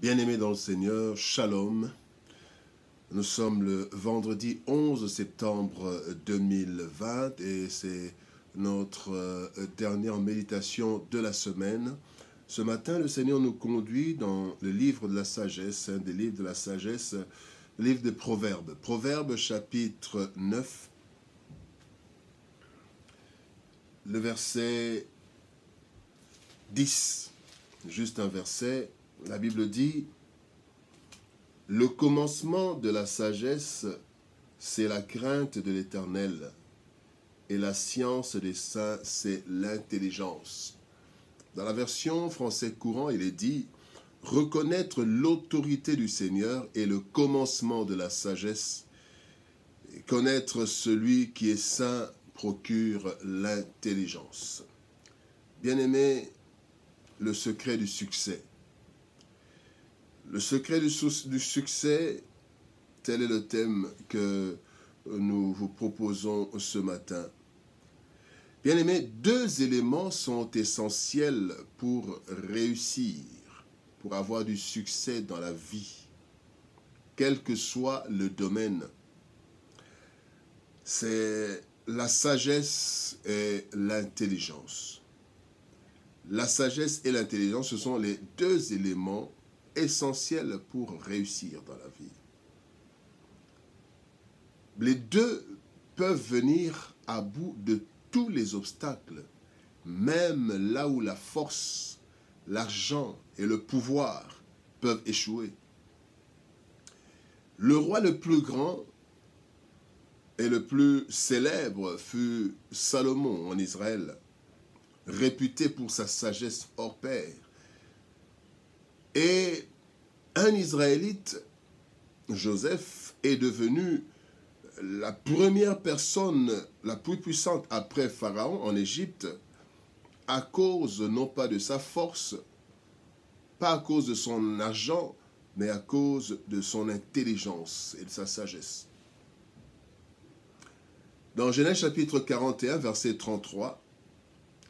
Bien-aimés dans le Seigneur, Shalom. Nous sommes le vendredi 11 septembre 2020 et c'est notre dernière méditation de la semaine. Ce matin, le Seigneur nous conduit dans le livre de la sagesse, un des livres de la sagesse, le livre des Proverbes. Proverbes chapitre 9, le verset 10. Juste un verset. La Bible dit, « Le commencement de la sagesse, c'est la crainte de l'Éternel, et la science des saints, c'est l'intelligence. » Dans la version français courant, il est dit, « Reconnaître l'autorité du Seigneur est le commencement de la sagesse, et connaître celui qui est saint procure l'intelligence. » Bien-aimé, le secret du succès. Le secret du succès, tel est le thème que nous vous proposons ce matin. Bien-aimés, deux éléments sont essentiels pour réussir, pour avoir du succès dans la vie, quel que soit le domaine. C'est la sagesse et l'intelligence. La sagesse et l'intelligence, ce sont les deux éléments essentiels pour réussir dans la vie. Les deux peuvent venir à bout de tous les obstacles, même là où la force, l'argent et le pouvoir peuvent échouer. Le roi le plus grand et le plus célèbre fut Salomon en Israël, réputé pour sa sagesse hors pair. Et un Israélite, Joseph, est devenu la première personne la plus puissante après Pharaon en Égypte à cause non pas de sa force, pas à cause de son argent, mais à cause de son intelligence et de sa sagesse. Dans Genèse chapitre 41, verset 33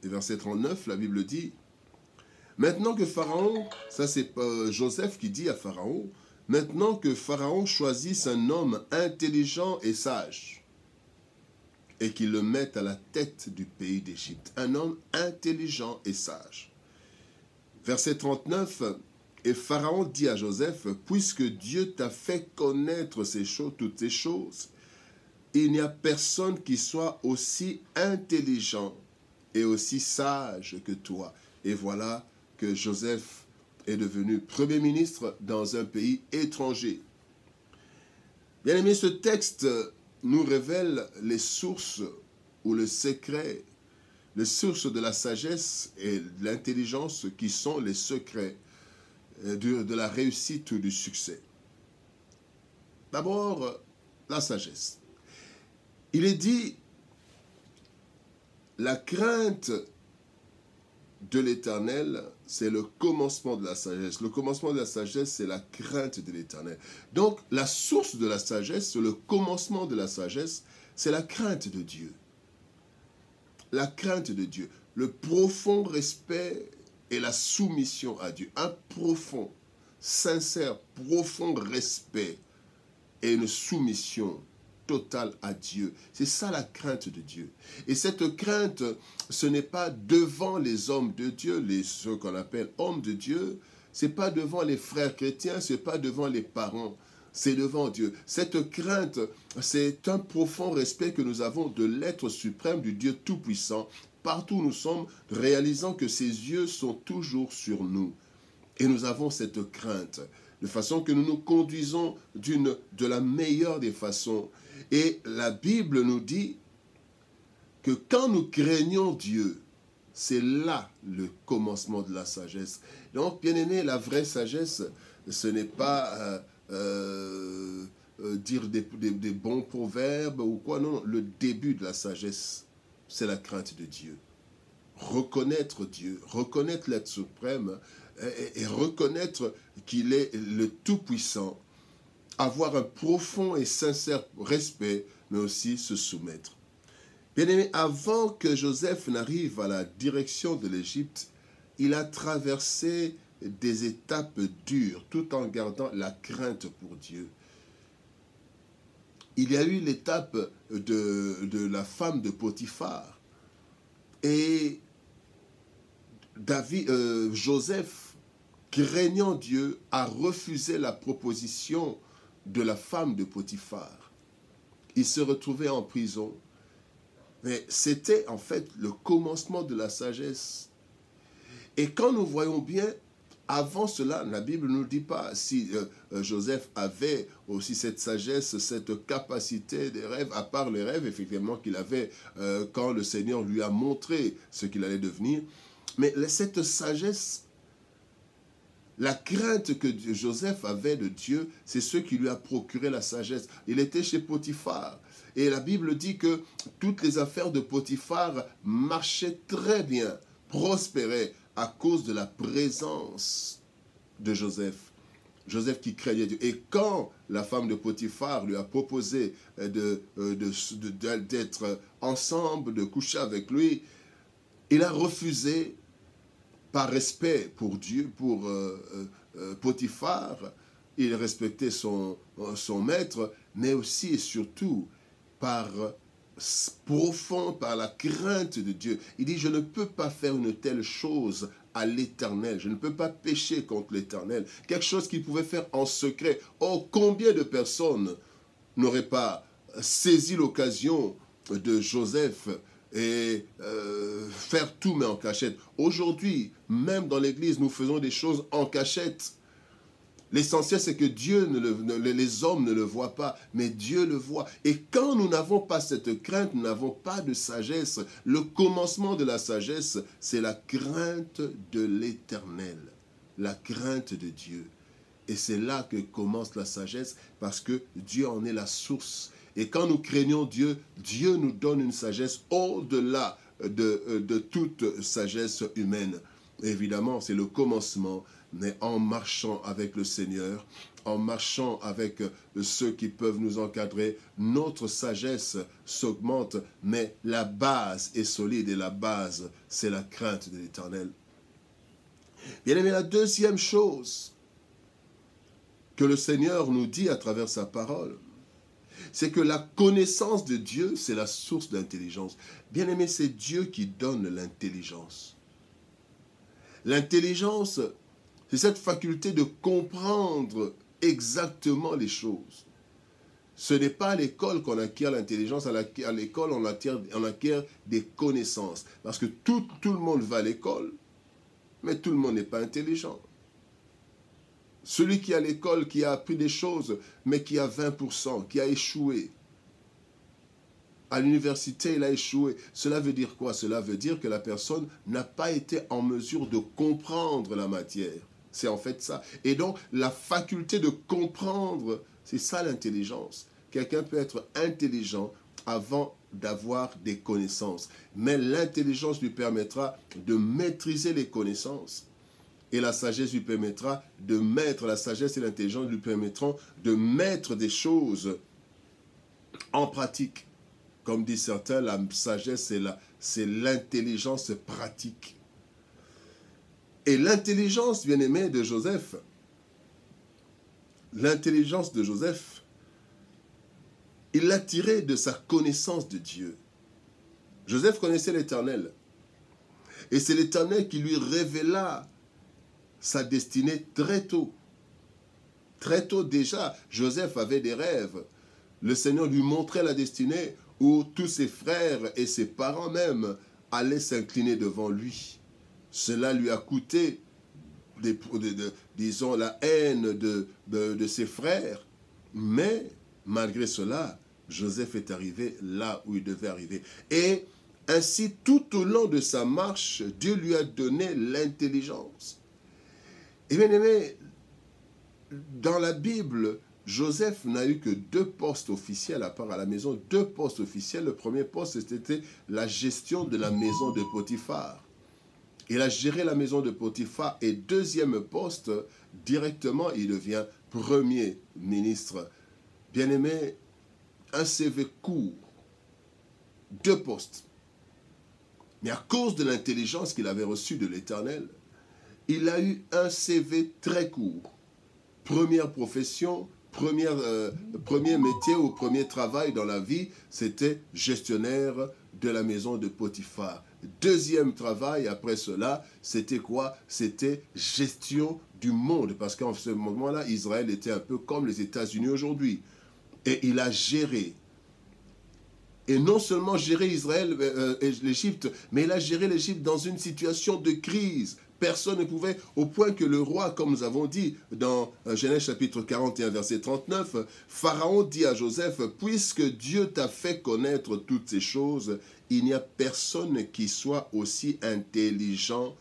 et verset 39, la Bible dit, « Maintenant que Pharaon, ça c'est Joseph qui dit à Pharaon, « Maintenant que Pharaon choisisse un homme intelligent et sage, et qu'il le mette à la tête du pays d'Égypte. » Un homme intelligent et sage. Verset 39, « Et Pharaon dit à Joseph, « Puisque Dieu t'a fait connaître ces choses, toutes ces choses, il n'y a personne qui soit aussi intelligent et aussi sage que toi. » Et voilà que Joseph est devenu Premier ministre dans un pays étranger. Bien aimé, ce texte nous révèle les sources ou le secret, les sources de la sagesse et de l'intelligence qui sont les secrets de la réussite ou du succès. D'abord, la sagesse. Il est dit, la crainte de l'Éternel, c'est le commencement de la sagesse. Le commencement de la sagesse, c'est la crainte de l'Éternel. Donc, la source de la sagesse, le commencement de la sagesse, c'est la crainte de Dieu. La crainte de Dieu. Le profond respect et la soumission à Dieu. Un profond, sincère, profond respect et une soumission totale à Dieu. C'est ça la crainte de Dieu. Et cette crainte, ce n'est pas devant les hommes de Dieu, ceux qu'on appelle hommes de Dieu, c'est pas devant les frères chrétiens, c'est pas devant les parents, c'est devant Dieu. Cette crainte, c'est un profond respect que nous avons de l'être suprême, du Dieu tout-puissant, partout où nous sommes, réalisant que ses yeux sont toujours sur nous. Et nous avons cette crainte, de façon que nous nous conduisons de la meilleure des façons. Et la Bible nous dit que quand nous craignons Dieu, c'est là le commencement de la sagesse. Donc, bien aimé, la vraie sagesse, ce n'est pas dire des bons proverbes ou quoi, non. Le début de la sagesse, c'est la crainte de Dieu. Reconnaître Dieu, reconnaître l'être suprême et reconnaître qu'il est le Tout-Puissant, avoir un profond et sincère respect, mais aussi se soumettre. Bien-aimé, avant que Joseph n'arrive à la direction de l'Égypte, il a traversé des étapes dures, tout en gardant la crainte pour Dieu. Il y a eu l'étape de la femme de Potiphar. Et Joseph, craignant Dieu, a refusé la proposition de la femme de Potiphar. Il se retrouvait en prison. Mais c'était en fait le commencement de la sagesse. Et quand nous voyons bien, avant cela, la Bible ne nous dit pas si Joseph avait aussi cette sagesse, cette capacité des rêves, à part les rêves, effectivement, qu'il avait quand le Seigneur lui a montré ce qu'il allait devenir. Mais cette sagesse, la crainte que Joseph avait de Dieu, c'est ce qui lui a procuré la sagesse. Il était chez Potiphar. Et la Bible dit que toutes les affaires de Potiphar marchaient très bien, prospéraient, à cause de la présence de Joseph. Joseph qui craignait Dieu. Et quand la femme de Potiphar lui a proposé d'être ensemble, de coucher avec lui, il a refusé par respect pour Dieu, pour Potiphar. Il respectait son maître, mais aussi et surtout par la crainte de Dieu. Il dit, je ne peux pas faire une telle chose à l'Éternel. Je ne peux pas pécher contre l'Éternel. Quelque chose qu'il pouvait faire en secret. Oh, combien de personnes n'auraient pas saisi l'occasion de Joseph et faire tout mais en cachette. Aujourd'hui, même dans l'Église, nous faisons des choses en cachette. L'essentiel, c'est que Dieu, les hommes ne le voient pas, mais Dieu le voit. Et quand nous n'avons pas cette crainte, nous n'avons pas de sagesse. Le commencement de la sagesse, c'est la crainte de l'Éternel, la crainte de Dieu. Et c'est là que commence la sagesse, parce que Dieu en est la source. Et quand nous craignons Dieu, Dieu nous donne une sagesse au-delà de toute sagesse humaine. Évidemment, c'est le commencement, mais en marchant avec le Seigneur, en marchant avec ceux qui peuvent nous encadrer, notre sagesse s'augmente, mais la base est solide et la base, c'est la crainte de l'Éternel. Bien aimé, la deuxième chose que le Seigneur nous dit à travers sa parole, c'est que la connaissance de Dieu, c'est la source d'intelligence. Bien aimé, c'est Dieu qui donne l'intelligence. L'intelligence, c'est cette faculté de comprendre exactement les choses. Ce n'est pas à l'école qu'on acquiert l'intelligence, à l'école on acquiert des connaissances. Parce que tout le monde va à l'école, mais tout le monde n'est pas intelligent. Celui qui est à l'école, qui a appris des choses, mais qui a 20%, qui a échoué. À l'université, il a échoué. Cela veut dire quoi? Cela veut dire que la personne n'a pas été en mesure de comprendre la matière. C'est en fait ça. Et donc, la faculté de comprendre, c'est ça l'intelligence. Quelqu'un peut être intelligent avant d'avoir des connaissances. Mais l'intelligence lui permettra de maîtriser les connaissances. Et la sagesse lui permettra de mettre, la sagesse et l'intelligence lui permettront de mettre des choses en pratique. Comme disent certains, la sagesse, c'est l'intelligence pratique. Et l'intelligence, bien-aimé, de Joseph, l'intelligence de Joseph, il l'a tirée de sa connaissance de Dieu. Joseph connaissait l'Éternel. Et c'est l'Éternel qui lui révéla sa destinée très tôt. Très tôt déjà, Joseph avait des rêves. Le Seigneur lui montrait la destinée où tous ses frères et ses parents même allaient s'incliner devant lui. Cela lui a coûté, disons, la haine de ses frères. Mais malgré cela, Joseph est arrivé là où il devait arriver. Et ainsi, tout au long de sa marche, Dieu lui a donné l'intelligence. Et bien aimé, dans la Bible, Joseph n'a eu que 2 postes officiels à part à la maison. 2 postes officiels. Le premier poste, c'était la gestion de la maison de Potiphar. Il a géré la maison de Potiphar. Et deuxième poste, directement, il devient premier ministre. Bien aimé, un CV court. 2 postes. Mais à cause de l'intelligence qu'il avait reçue de l'Éternel, il a eu un CV très court. Première profession, premier métier ou premier travail dans la vie, c'était gestionnaire de la maison de Potiphar. Deuxième travail après cela, c'était quoi? C'était gestion du monde, parce qu'en ce moment-là, Israël était un peu comme les États-Unis aujourd'hui. Et il a géré. Et non seulement gérer Israël et l'Égypte, mais il a géré l'Égypte dans une situation de crise. Personne ne pouvait, au point que le roi, comme nous avons dit dans Genèse chapitre 41, verset 39, Pharaon dit à Joseph, « Puisque Dieu t'a fait connaître toutes ces choses, il n'y a personne qui soit aussi intelligent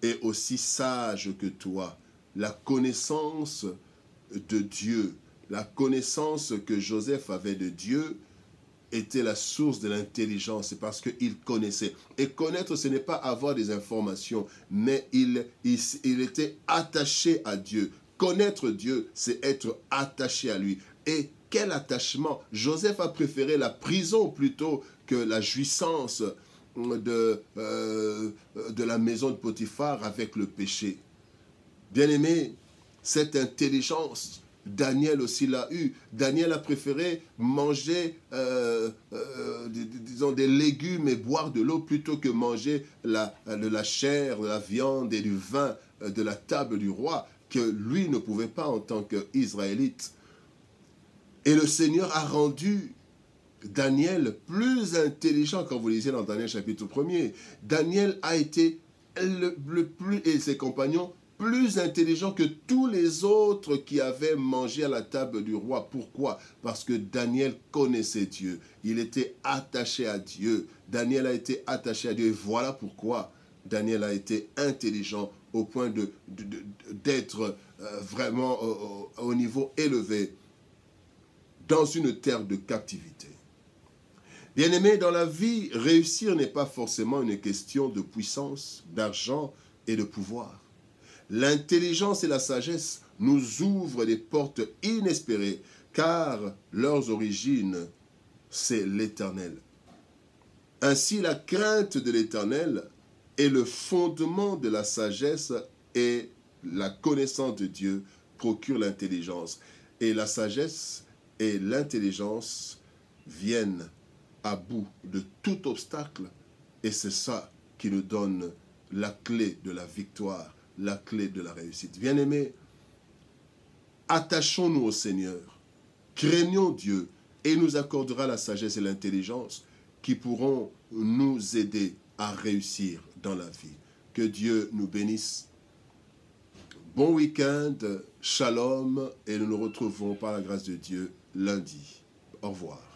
et aussi sage que toi. » La connaissance de Dieu, la connaissance que Joseph avait de Dieu, était la source de l'intelligence, c'est parce qu'il connaissait. Et connaître, ce n'est pas avoir des informations, mais il était attaché à Dieu. Connaître Dieu, c'est être attaché à lui. Et quel attachement! Joseph a préféré la prison plutôt que la jouissance de la maison de Potiphar avec le péché. Bien-aimé, cette intelligence, Daniel aussi l'a eu. Daniel a préféré manger disons des légumes et boire de l'eau plutôt que manger de la chair, de la viande et du vin de la table du roi que lui ne pouvait pas en tant qu'Israélite. Et le Seigneur a rendu Daniel plus intelligent, quand vous lisez dans Daniel chapitre 1er. Daniel a été le plus, et ses compagnons, plus intelligent que tous les autres qui avaient mangé à la table du roi. Pourquoi? Parce que Daniel connaissait Dieu. Il était attaché à Dieu. Daniel a été attaché à Dieu. Et voilà pourquoi Daniel a été intelligent au point d'être vraiment au niveau élevé dans une terre de captivité. Bien-aimés, dans la vie, réussir n'est pas forcément une question de puissance, d'argent et de pouvoir. L'intelligence et la sagesse nous ouvrent des portes inespérées, car leurs origines, c'est l'Éternel. Ainsi, la crainte de l'Éternel est le fondement de la sagesse et la connaissance de Dieu procure l'intelligence. Et la sagesse et l'intelligence viennent à bout de tout obstacle, et c'est ça qui nous donne la clé de la victoire, la clé de la réussite. Bien-aimés, attachons-nous au Seigneur, craignons Dieu, et il nous accordera la sagesse et l'intelligence qui pourront nous aider à réussir dans la vie. Que Dieu nous bénisse. Bon week-end, shalom, et nous nous retrouvons par la grâce de Dieu lundi. Au revoir.